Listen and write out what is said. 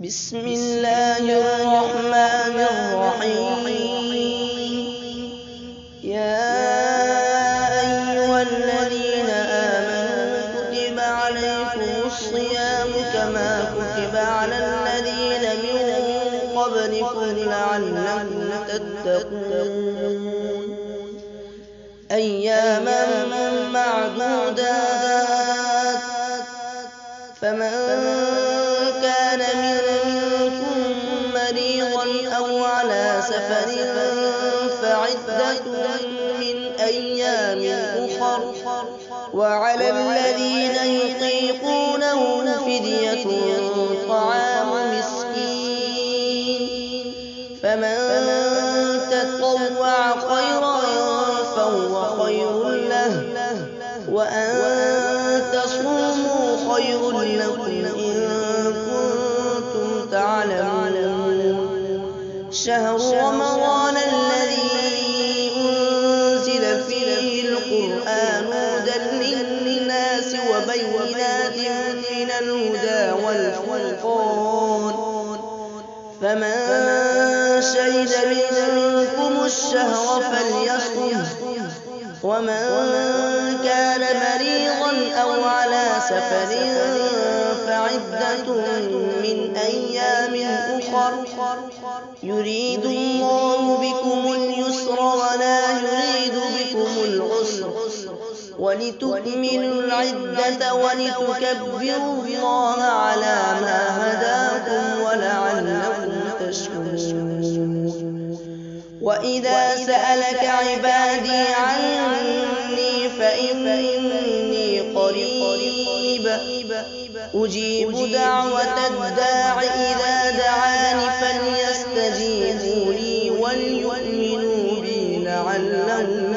بسم الله الرحمن الرحيم. يا أيها الذين آمنوا كتب عليكم الصيام كما كتب على الذين من قبلكم لعلكم تتقون أياما معدودات فمن كان منكم مريضا أو على سفر فعدة من أيام أخر وعلى الذين يطيقونه فدية طعام مسكين فمن تطوع خيرا فهو خير له وأن تصوموا خير لكم إن كنتم تعلمون. شهر رمضان الذي أنزل فيه القرآن هدى للناس وبينات من الهدى والفرقان فمن شهد منكم الشهر فليصمه ومن كان مريضا أو على سفر فعدة من أيام أخر يريد الله بكم اليسر ولا يريد بكم العسر ولتكملوا العدة ولتكبروا الله على ما هداكم ولعلكم تشكرون. وإذا سألك عبادي عني فإني قريب أجيب دعوة الداع إذا دعاني فليستجيبوا لي وليؤمنوا بي لعلهم